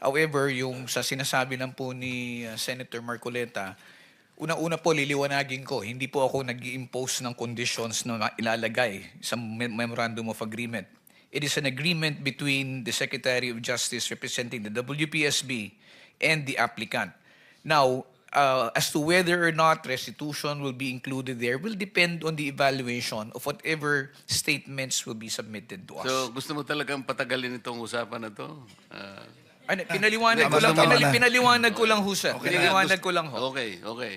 However, yung sa sinasabi lang po ni Senator Marcoleta, unang-una po liliwanagin ko, hindi po ako nag-i-impose ng conditions na ilalagay sa Memorandum of Agreement. It is an agreement between the Secretary of Justice representing the WPSB and the applicant. Now, as to whether or not restitution will be included there will depend on the evaluation of whatever statements will be submitted to us. So, gusto mo talagang patagalin itong usapan na to? Ano, pinaliwanag ko Tama lang, na, tama na. pinaliwanag ko lang ho, sir. Hindi Pinaliwanag gusto- ko lang ho. Okay, okay.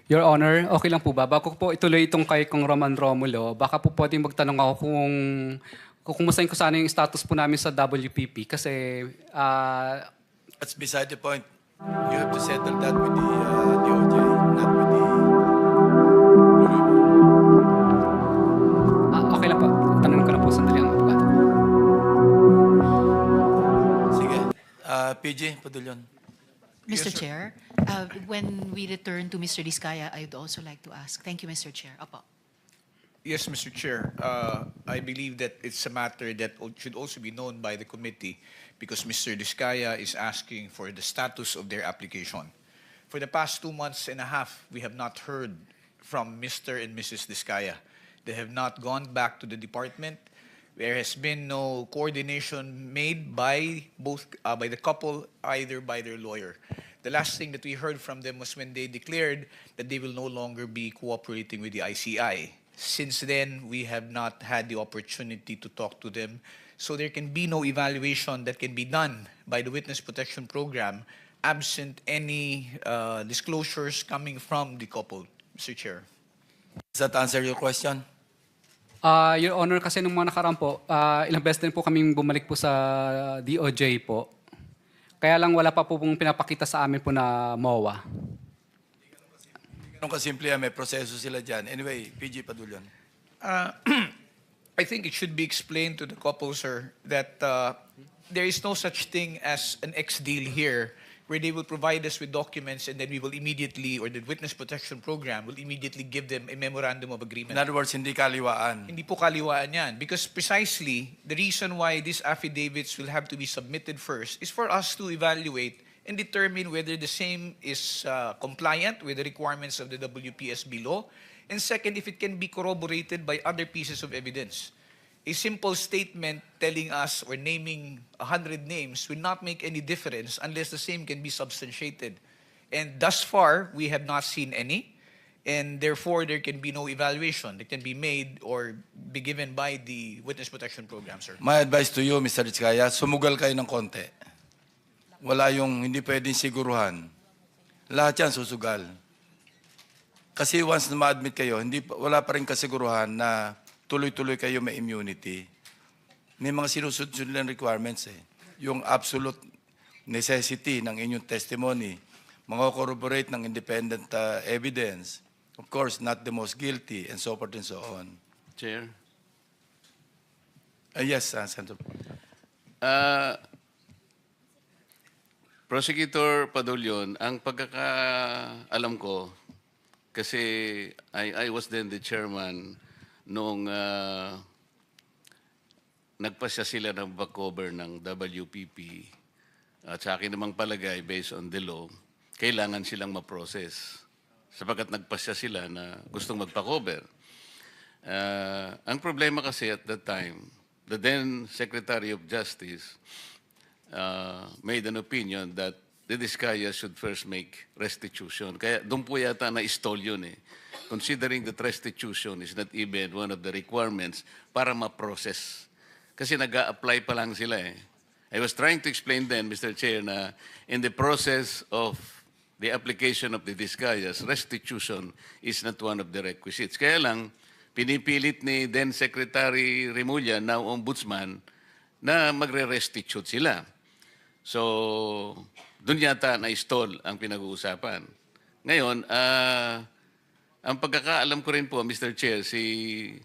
Your Honor, okay lang po ba? Bago ko po ituloy itong kay Kong Roman Romulo, baka po pwedeng magtanong ako kung kumustahin ko sana yung status po namin sa WPP kasi That's beside the point. You have to settle that with the DOJ, not with the... okay lang po. Tanong ko lang po sandali ang abogado. Sige. PG, Padulyon. Mr. Chair, when we return to Mr. Diskaya, I'd also like to ask. Thank you, Mr. Chair. Apo. Yes, Mr. Chair. I believe that it's a matter that should also be known by the committee because Mr. Diskaya is asking for the status of their application. For the past 2 months and a half, we have not heard from Mr. and Mrs. Diskaya. They have not gone back to the department. There has been no coordination made by by the couple, either by their lawyer. The last thing that we heard from them was when they declared that they will no longer be cooperating with the ICI. Since then, we have not had the opportunity to talk to them. So there can be no evaluation that can be done by the Witness Protection Program absent any disclosures coming from the couple, Mr. Chair. Does that answer your question? Your Honor, kasi nung mga nakaraan po, ilang beses din po kaming bumalik po sa DOJ po. Kaya lang wala pa po pong pinapakita sa amin po na MOA. Ganun kasimple yan, may proseso sila dyan. Anyway, PG, Padulyon. I think it should be explained to the couple, sir, that there is no such thing as an ex-deal here where they will provide us with documents and then we will immediately, or the Witness Protection Program will immediately give them a memorandum of agreement. In other words, hindi kaliwaan. Hindi po kaliwaan yan. Because precisely, the reason why these affidavits will have to be submitted first is for us to evaluate and determine whether the same is compliant with the requirements of the WPSB law. And second, if it can be corroborated by other pieces of evidence. A simple statement telling us or naming 100 names will not make any difference unless the same can be substantiated. And thus far, we have not seen any. And therefore, there can be no evaluation that can be made or be given by the Witness Protection Program, sir. My advice to you, Mr. Rizkaya, sumugal kayo ng konti. Wala yung hindi pwedeng siguruhan. Lahat yan susugal. Kasi once na ma-admit kayo, wala pa rin kasiguruhan na tuloy-tuloy kayo may immunity. May mga sinusunod nilang requirements eh. Yung absolute necessity ng inyong testimony, mga corroborate ng independent evidence, of course, not the most guilty, and so forth and so on. Chair. Yes, Senator. Prosecutor Padulyon, ang pagkakaalam ko, kasi I was then the chairman nung nagpasya sila ng back-over ng WPP at sa akin namang palagay based on the law, kailangan silang ma-process sapagkat nagpasya sila na gustong magpa-cover. Ang problema kasi at that time, the then Secretary of Justice made an opinion that the Diskaya should first make restitution. Kaya doon po yata na-stall yun eh. Considering that restitution is not even one of the requirements para ma-process. Kasi nag-a-apply pa lang sila eh. I was trying to explain then, Mr. Chair, na in the process of the application of the Diskayas, restitution is not one of the requisites. Kaya lang, pinipilit ni then Secretary Remulla, now Ombudsman, na magre-restitute sila. So, doon yata na-stall ang pinag-uusapan. Ngayon, ang pagkakaalam ko rin po, Mr. Chair, si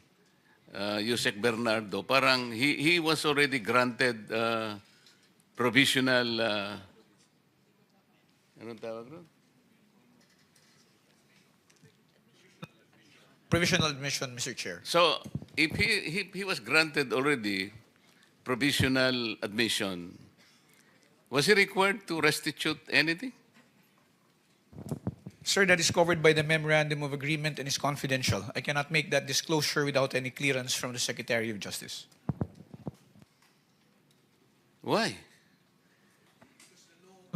Yusek Bernardo, parang he was already granted provisional, anong tawag doon? Provisional admission, Mr. Chair. So, if he was granted already provisional admission, Was he required to restitute anything? Sir, that is covered by the memorandum of agreement and is confidential. I cannot make that disclosure without any clearance from the Secretary of Justice. Why?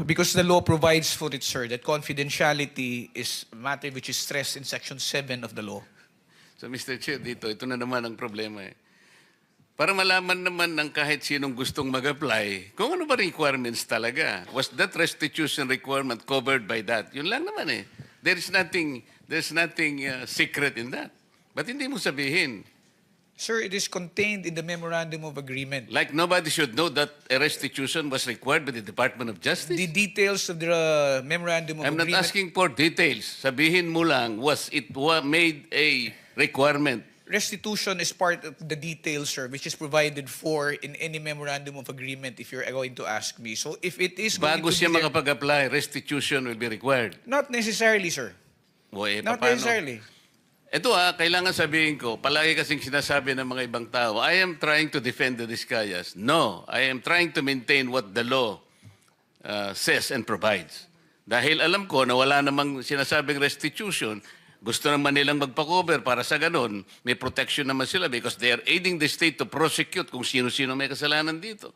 Because the law provides for it, sir, that confidentiality is a matter which is stressed in Section 7 of the law. So Mr. Chair, ito na naman ang problema eh. Para malaman naman ng kahit sinong gustong mag-apply, kung ano ba requirements talaga. Was that restitution requirement covered by that? Yun lang naman eh. There's nothing secret in that. Ba't hindi mo sabihin? Sir, it is contained in the memorandum of agreement. Like nobody should know that a restitution was required by the Department of Justice? The details of the memorandum of I'm not agreement. asking for details. Sabihin mo lang, was it made a requirement? Restitution is part of the details, sir, which is provided for in any memorandum of agreement if you're going to ask me. So if it is going Bago to siya be there- makapag-apply, restitution will be required. Not necessarily, sir. O eh, Not paano? necessarily. Ito kailangan sabihin ko, palagi kasing sinasabi ng mga ibang tao, I am trying to defend the Discayas. No, I am trying to maintain what the law says and provides. Dahil alam ko na wala namang sinasabing restitution, gusto naman nilang magpa-cover para sa ganun, may protection naman sila because they are aiding the state to prosecute kung sino-sino may kasalanan dito.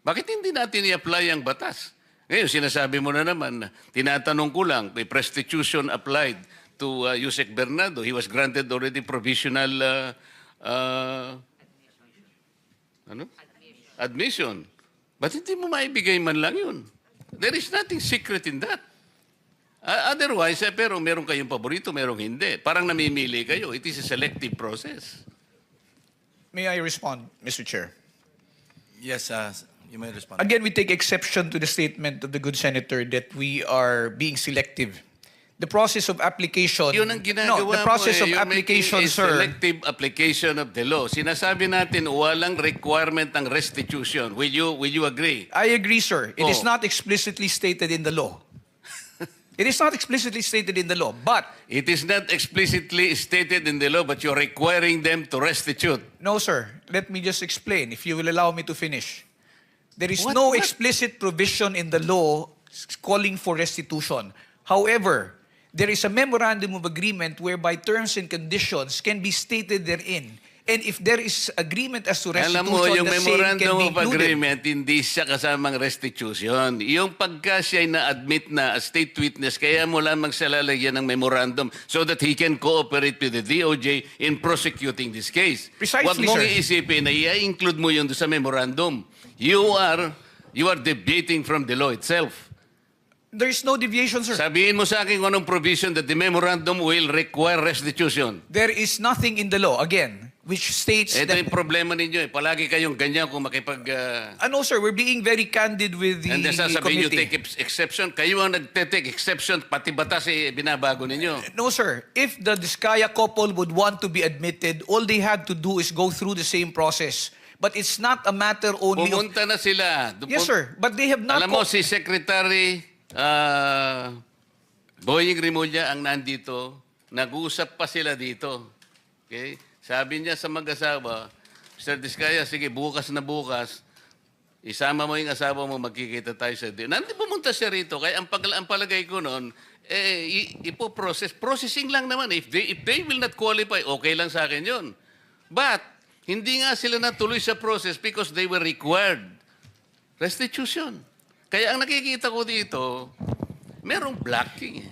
Bakit hindi natin i-apply ang batas? Ngayon, sinasabi mo na naman, tinatanong ko lang, may restitution applied to Yusek Bernardo. He was granted already provisional admission. Ba't hindi mo maibigay man lang yun? There is nothing secret in that. Otherwise, pero meron kayong paborito, merong hindi. Parang namimili kayo. It is a selective process. May I respond, Mr. Chair? Yes, you may respond. Again, we take exception to the statement of the good senator that we are being selective. The process of application... Yun ang ginagawa no, the process mo of You're application, making a sir... selective application of the law. Sinasabi natin, walang requirement ng restitution. Will you agree? I agree, sir. It is Oh. not explicitly stated in the law. It is not explicitly stated in the law, but... It is not explicitly stated in the law, but you're requiring them to restitute. No, sir. Let me just explain, if you will allow me to finish. There is What- no what? explicit provision in the law calling for restitution. However, there is a memorandum of agreement whereby terms and conditions can be stated therein. And if there is agreement as to restitution, Alam mo, yung the same can memorandum be of included. agreement, hindi siya kasamang restitution. Yung pagka siya na-admit na as state witness, kaya mo lamang siya lalagyan ng memorandum so that he can cooperate with the DOJ in prosecuting this case. Precisely, Huwag mong sir. iisipin na i-include mo yun doon sa memorandum. You are deviating from the law itself. There is no deviation, sir. Sabihin mo sa akin kung anong provision that the memorandum will require restitution. There is nothing in the law, again, which states Ito that... yung problema ninyo eh. Palagi kayong ganyan kung makipag... No, sir, we're being very candid with the and then sasabihin nyo committee. take exception. Kayo ang nagte-take exception, pati batas eh, binabago ninyo. No, sir. If the Diskaya couple would want to be admitted, all they had to do is go through the same process. But it's not a matter only of... Pumunta na sila. Yes, sir. But they have not... Alam mo, si Secretary Boying Rimulya ang nandito. Nag-uusap pa sila dito. Okay? Sabi niya sa mag-asawa, Mr. Diskaya, sige, bukas na bukas, isama mo yung asawa mo, magkikita tayo sa din. Nandito pumunta siya rito. Kaya ang palagay ko noon, ipo-process. Processing lang naman. If they will not qualify, okay lang sa akin yun. But, hindi nga sila natuloy sa process because they were required. Restitution. Kaya ang nakikita ko dito, merong blocking.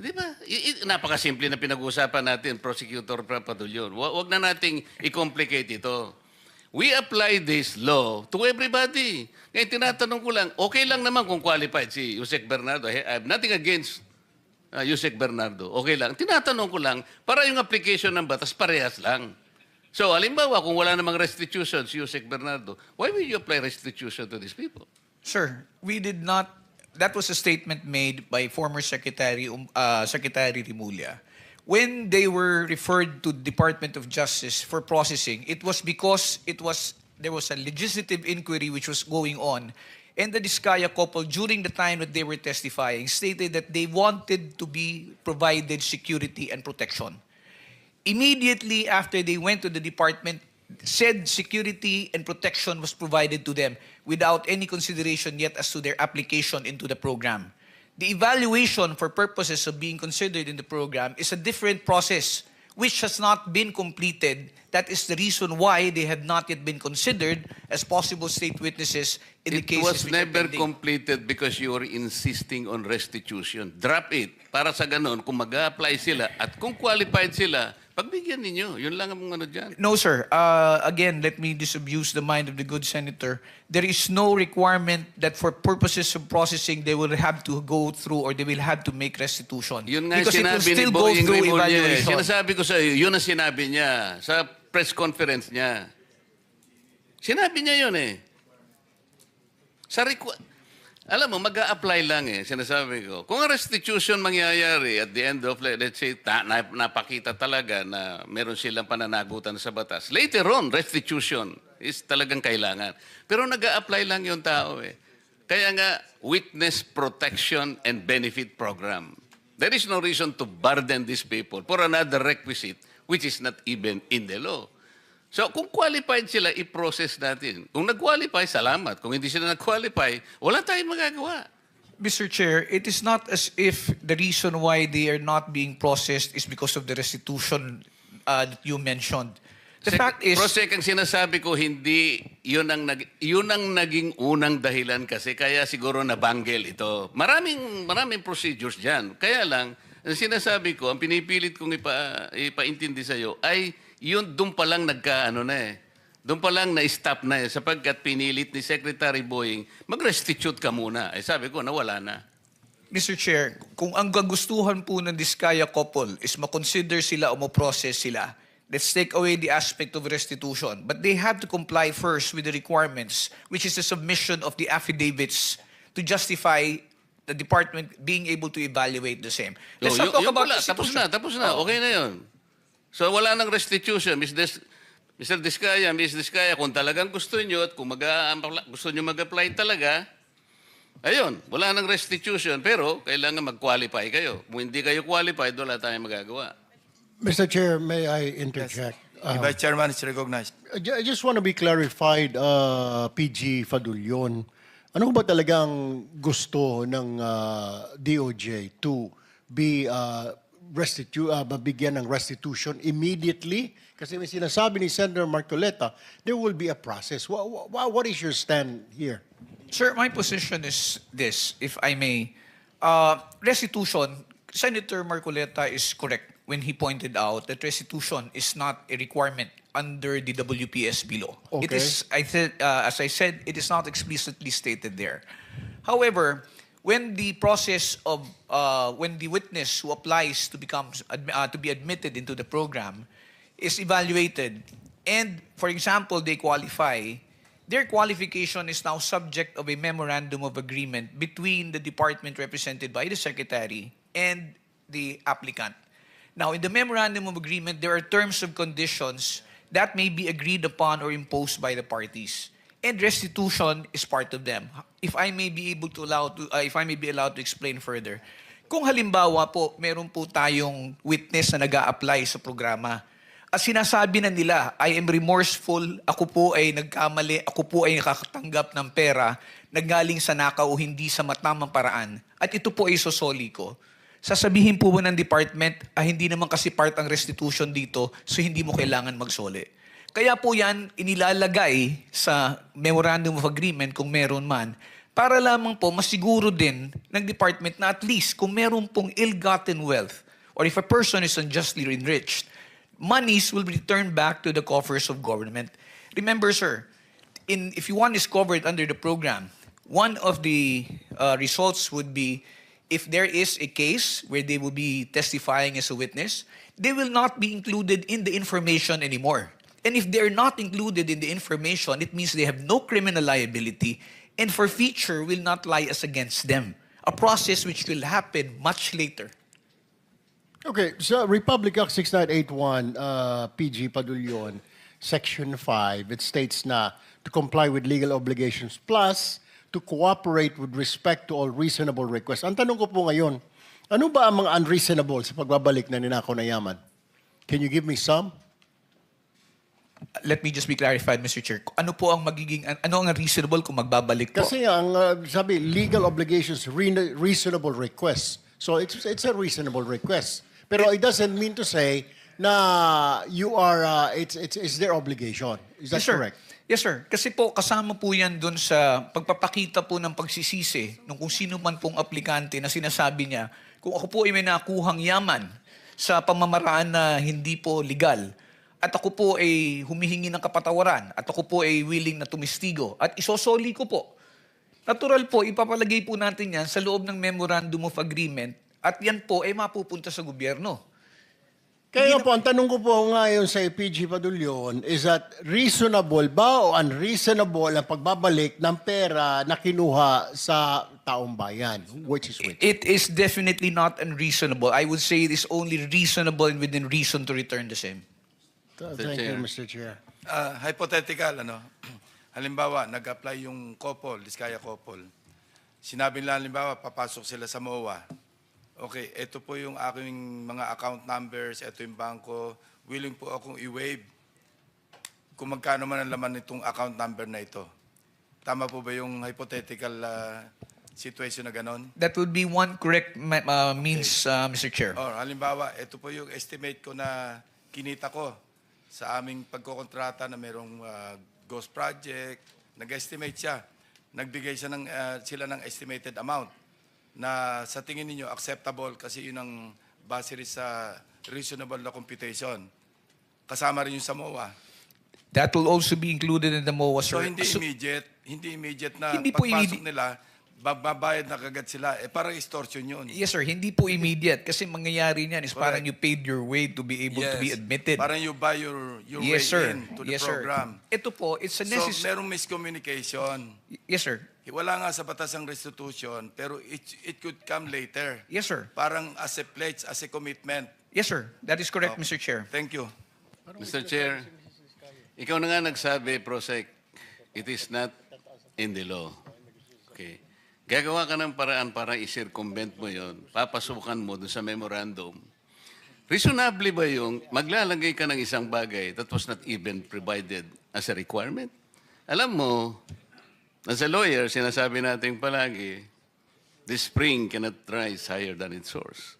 Di ba? Napakasimple na pinag-uusapan natin, Prosecutor Papadulyon. Huwag na nating i-complicate ito. We apply this law to everybody. Ngayon, tinatanong ko lang, okay lang naman kung qualified si Yusek Bernardo. I have nothing against Yusek Bernardo. Okay lang. Tinatanong ko lang, para yung application ng batas, parehas lang. So, halimbawa, kung wala namang restitution si Yusek Bernardo, why will you apply restitution to these people? Sir, we did not... That was a statement made by former Secretary Rimulya. When they were referred to Department of Justice for processing, it was because there was a legislative inquiry which was going on, and the Diskaya couple, during the time that they were testifying, stated that they wanted to be provided security and protection. Immediately after they went to the department, said security and protection was provided to them without any consideration yet as to their application into the program. The evaluation for purposes of being considered in the program is a different process which has not been completed. That is the reason why they have not yet been considered as possible state witnesses in the It cases was which are never pending. completed because you were insisting on restitution. Drop it. Para sa ganun, kung mag-a-apply sila at kung qualified sila, pagbigyan ninyo. Yun lang ang ano dyan. No, sir. Again, let me disabuse the mind of the good senator. There is no requirement that for purposes of processing, they will have to go through or they will have to make restitution. Yun nga Because it will sinabi ni still go Boying through Rimulya. evaluation. Sinasabi ko sa iyo, yun ang sinabi niya sa press conference niya. Sinabi niya yun eh. Alam mo, mag-a-apply lang eh, sinasabi ko. Kung ang restitution mangyayari at the end of, let's say, napakita talaga na meron silang pananagutan sa batas. Later on, restitution is talagang kailangan. Pero nag-a-apply lang yung tao eh. Kaya nga, Witness Protection and Benefit Program. There is no reason to burden these people for another requisite which is not even in the law. So kung qualified sila, i-process natin. Kung nag-qualify, salamat. Kung hindi sila nag-qualify, wala tayong magagawa. Mr. Chair, it is not as if the reason why they are not being processed is because of the restitution that you mentioned. The fact is... Prosek, ang sinasabi ko, hindi, yun ang naging unang dahilan kasi, kaya siguro nabanggel ito. Maraming procedures dyan. Kaya lang, ang sinasabi ko, ang pinipilit kong ipaintindi sa'yo, ay yun doon pa lang doon pa lang na-stop na sapagkat pinilit ni Secretary Boying, mag-restitute ka muna. Sabi ko, nawala na. Mr. Chair, kung ang gagustuhan po ng Diskaya couple is makonsider sila o ma-process sila, let's take away the aspect of restitution. But they have to comply first with the requirements, which is the submission of the affidavits to justify the department being able to evaluate the same. Let's not talk about restitution. Tapos na. Okay na yun. So wala nang restitution. Mr. Diskaya, Ms. Diskaya, kung talagang gusto nyo at kung gusto nyo mag-apply talaga, ayun, wala nang restitution. Pero kailangan mag-qualify kayo. Kung hindi kayo qualified, wala tayong magagawa. Mr. Chair, may I interject? The Vice Chairman is recognized. I just want to be clarified, PG Fadulyon. Ano ba talagang gusto ng DOJ to be mabigyan ng restitution immediately? Kasi may sinasabi ni Senator Marcoleta, there will be a process. What is your stand here? Sir, my position is this, if I may. Restitution, Senator Marcoleta is correct when he pointed out that restitution is not a requirement under the WPSB law. Okay. It is, as I said, it is not explicitly stated there. However, when the process of when the witness who applies to be admitted into the program is evaluated, and for example they qualify, their qualification is now subject of a memorandum of agreement between the department represented by the secretary and the applicant. Now, in the memorandum of agreement, there are terms and conditions that may be agreed upon or imposed by the parties. And restitution is part of them. If I may be allowed to explain further. Kung halimbawa po, meron po tayong witness na nag-a-apply sa programa. At sinasabi na nila, I am remorseful, ako po ay nagkamali, ako po ay nakakatanggap ng pera, nanggaling sa nakaw o hindi sa matamang paraan, at ito po ay sosoli ko. Sasabihin po ba ng department, hindi naman kasi part ang restitution dito, so hindi mo kailangan magsoli. Kaya po yan inilalagay sa memorandum of agreement kung meron man, para lamang po masiguro din ng department na at least kung meron pong ill-gotten wealth or if a person is unjustly enriched, monies will be returned back to the coffers of government. Remember, sir, if one is covered under the program, one of the results would be if there is a case where they will be testifying as a witness, they will not be included in the information anymore. And if they're not included in the information, it means they have no criminal liability and forfeiture will not lie as against them. A process which will happen much later. Okay, so Republic Act 6981, PG Padulyon, Section 5, it states na to comply with legal obligations plus to cooperate with respect to all reasonable requests. Ang tanong ko po ngayon, ano ba ang mga unreasonable sa pagbabalik na ninakaw na yaman? Can you give me some? Let me just be clarified, Mr. Chair. Ano po ang magiging, ano ang reasonable kung magbabalik po? Kasi ang sabi, legal obligations, reasonable request. So it's a reasonable request. Pero it doesn't mean to say na you are, it's their obligation. Is that Yes, sir. correct? Yes, sir. Kasi po, kasama po yan doon sa pagpapakita po ng pagsisisi ng kung sino man pong aplikante na sinasabi niya, kung ako po ay may nakuhang yaman sa pamamaraan na hindi po legal, at ako po ay humihingi ng kapatawaran, at ako po ay willing na tumistigo, at isosoli ko po. Natural po, ipapalagay po natin yan sa loob ng Memorandum of Agreement, at yan po ay mapupunta sa gobyerno. Kaya po, ang tanong ko po ngayon sa PG Padulyon, is that reasonable ba o unreasonable ang pagbabalik ng pera na kinuha sa taong bayan? Which is which? It is definitely not unreasonable. I would say it is only reasonable and within reason to return the same. Thank you, Mr. Chair. Hypothetical, ano? Halimbawa, nag-apply yung couple, Diskaya couple. Sinabi nila, halimbawa, papasok sila sa MOA. Okay, ito po yung aking mga account numbers, ito yung bangko. Willing po akong i-waive kung magkano man ang laman nitong account number na ito. Tama po ba yung hypothetical situation na ganon? That would be one correct means, Mr. Chair. Or halimbawa, ito po yung estimate ko na kinita ko sa aming pagkokontrata na merong ghost project. Nag-estimate siya. Nagbigay siya sila ng estimated amount na sa tingin ninyo acceptable kasi yun ang base rin sa reasonable na computation. Kasama rin yung sa MOA. That will also be included in the MOA, So sir. hindi immediate na Hindi po pagpasok immediate. nila, babayad na kagad sila. Parang extortion yun. Yes, sir. Hindi po immediate. Kasi mangyayari niyan is parang you paid your way to be able to be Yes. admitted. Parang you buy your way Yes, sir. in to the Yes, sir. program. Ito po, it's a So necessary... merong miscommunication. Yes, sir. Wala nga sa batas ang restitution, pero it could come later. Yes, sir. Parang as a pledge, as a commitment. Yes, sir. That is correct, Oh. Mr. Chair. Thank you. Mr. Chair, ikaw na nga nagsabi, Prosec, it is not in the law. Okay. Gagawa ka ng paraan para i-circumvent mo yon, papasukan mo doon sa memorandum. Reasonably ba yung maglalagay ka ng isang bagay that was not even provided as a requirement? Alam mo, as a lawyer, sinasabi natin palagi, the spring cannot rise higher than its source.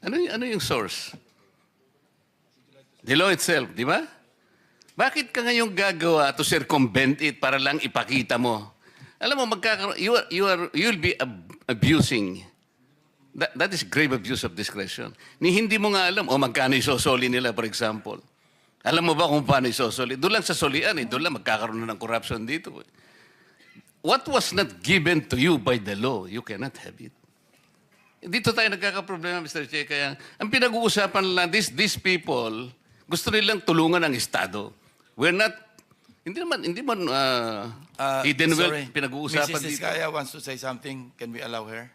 Ano yung source? The law itself, di ba? Bakit ka ngayong gagawa to circumvent it para lang ipakita mo? Alam mo, you'll be abusing. That is grave abuse of discretion. Hindi mo nga alam, magkano isosoli nila, for example. Alam mo ba kung paano isosoli? Doon lang sa solian, doon lang magkakaroon na ng corruption dito. What was not given to you by the law, you cannot have it. Dito tayo nagkakaproblema, Mr. Che. Kaya ang pinag-uusapan lang, these people, gusto nilang tulungan ang Estado. We're not, hindi man hidden wealth pinag-uusapan Mrs. dito. Diskaya wants to say something. Can we allow her?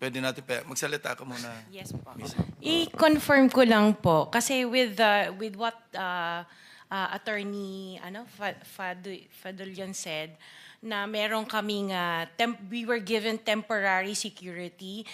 Pwede natin magsalita ka muna. Yes po. I-confirm ko lang po kasi with what attorney Fadulyon said na meron kaming we were given temporary security.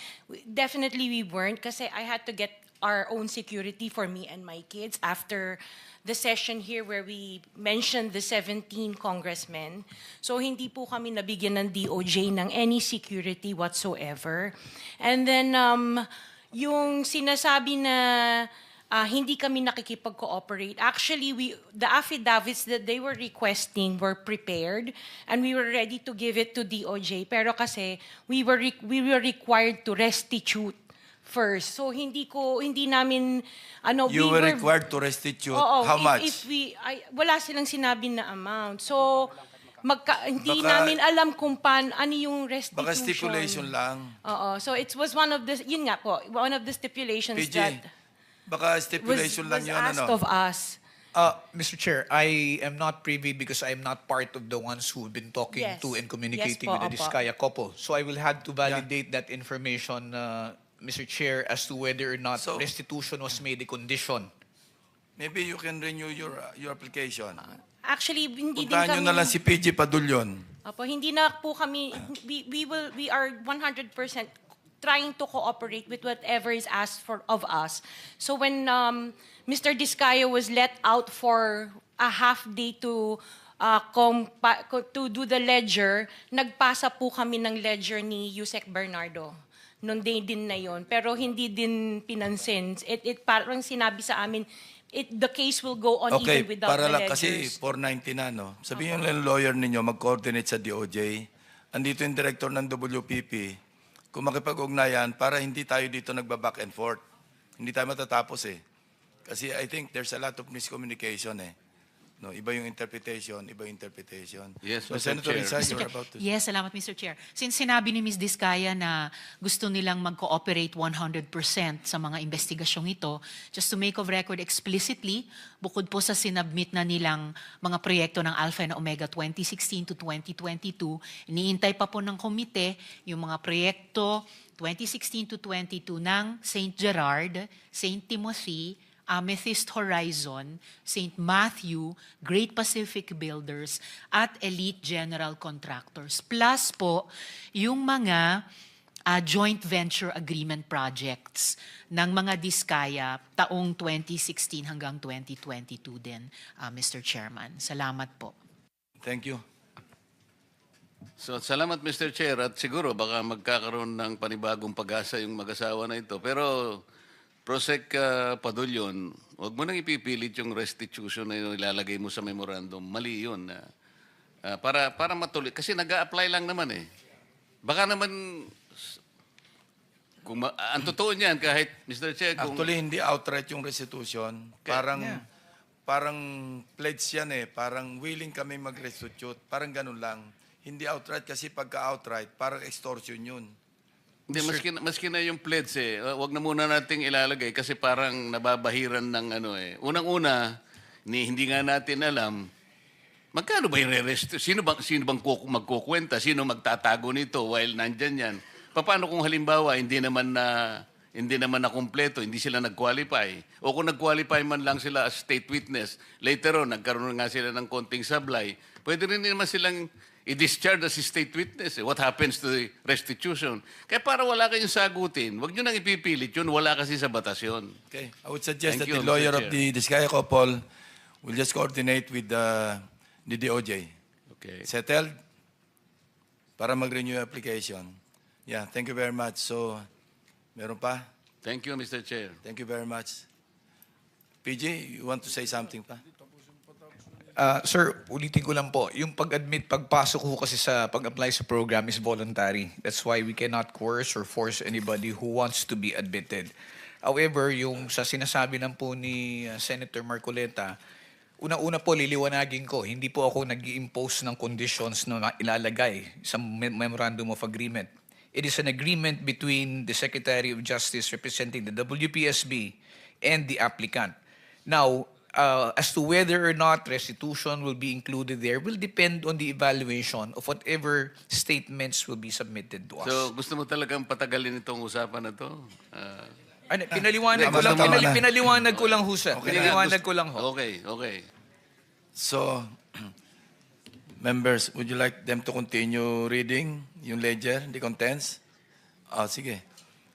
Definitely we weren't kasi I had to get our own security for me and my kids after the session here where we mentioned the 17 congressmen. So hindi po kami nabigyan ng DOJ ng any security whatsoever. And then yung sinasabi na hindi kami nakikipag-cooperate. Actually, the affidavits that they were requesting were prepared and we were ready to give it to DOJ. Pero kasi we were required to restitute first. So hindi namin You were required to restitute. Oo, How much? Wala silang sinabi na amount. So hindi Baka- namin alam kung ano yung restitution. Baka stipulation lang. Oo. So it was one of the yun nga po, one of the stipulations PG, that baka was stipulation lang yun. asked of us. Mr. Chair, I am not privy because I am not part of the ones who have been talking Yes. to and communicating Yes po, with the opo. Diskaya couple. So I will have to validate that information, Mr. Chair, as to whether or not So- restitution was made a condition. Maybe you can renew your application. Actually, hindi din Puntahan nyo kami na lang si PG Padulyon. Opo, hindi na po kami we are 100% trying to cooperate with whatever is asked of us. So when Mr. Diskaya was let out for a half day to to do the ledger, nagpasa po kami ng ledger ni Yusek Bernardo. Noong day din na yon, pero hindi din pinansin. It parang sinabi sa amin, the case will go on Okay, even without para the lang kasi ledgers. 490 na, no? Sabihin yung lawyer ninyo, mag-coordinate sa DOJ. Andito yung director ng WPP. Kung makipag-ugnayan, para hindi tayo dito nagba-back and forth. Hindi tayo matatapos eh. Kasi I think there's a lot of miscommunication eh. No, iba yung interpretation, iba yung interpretation. Yes, So, Mr. Senator Chair. Rizal, Mr. you're Chair. about to... Yes, salamat Mr. Chair. Since sinabi ni Ms. Diskaya na gusto nilang mag-cooperate 100% sa mga investigasyong ito, just to make of record explicitly, bukod po sa sinabmit na nilang mga proyekto ng Alpha and Omega 2016 to 2022, iniintay pa po ng komite yung mga proyekto 2016 to 22 ng St. Gerard, St. Timothy, Amethyst Horizon, St. Matthew, Great Pacific Builders, at Elite General Contractors. Plus po, yung mga joint venture agreement projects ng mga Diskaya taong 2016 hanggang 2022 din, Mr. Chairman. Salamat po. Thank you. So, salamat Mr. Chair at siguro baka magkakaroon ng panibagong pag-asa yung mag-asawa na ito. Pero Prosec Padulyon, huwag mo nang ipipilit yung restitution na yung ilalagay mo sa memorandum. Mali yun. Para matuloy. Kasi nag-a-apply lang naman eh. Baka naman, ang totoo niyan kahit, Mr. Chair, kung... Actually, hindi outright yung restitution. Parang pledge yan eh. Parang willing kami mag-restitute. Parang ganun lang. Hindi outright kasi pagka-outright, parang extortion yun. Hindi, maski na yung pledge eh. Wag na muna nating ilalagay kasi parang nababahiran ng ano eh. Unang-una, hindi nga natin alam, magkano ba yung re-rest? Sino bang magkukwenta? Sino magtatago nito while nandyan yan? Paano kung halimbawa, hindi naman na kumpleto, hindi sila nag-qualify? O kung nag-qualify man lang sila as state witness, later on, nagkaroon nga sila ng konting sablay, pwede rin naman silang i-discharge as state witness. What happens to the restitution? Kaya para wala kayong sagutin, wag nyo nang ipipilit yun, wala kasi sa batas yun. Okay. I would suggest Thank that you, the lawyer Mr. of the Diskaya couple will just coordinate with the DOJ. Okay. Settled? Para mag-renew yung application. Yeah, thank you very much. So, meron pa? Thank you, Mr. Chair. Thank you very much. PG, you want to say something pa? Sir, ulitin ko lang po, yung pagpasok ko kasi sa pag-apply sa program is voluntary. That's why we cannot coerce or force anybody who wants to be admitted. However, yung sa sinasabi lang po ni Senator Marcoleta, una-una po liliwanagin ko, hindi po ako nag-i-impose ng conditions na ilalagay sa Memorandum of Agreement. It is an agreement between the Secretary of Justice representing the WPSB and the applicant. Now, as to whether or not restitution will be included there will depend on the evaluation of whatever statements will be submitted to us. So, gusto mo talagang patagalin itong usapan na to? Pinaliwanag ko lang, Tama na. pinaliwanag ko lang ho, sir. Okay na. Pinaliwanag ko lang ho. Okay. So, members, would you like them to continue reading yung ledger, the contents? Sige.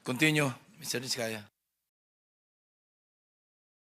Continue, Mr. Diskaya.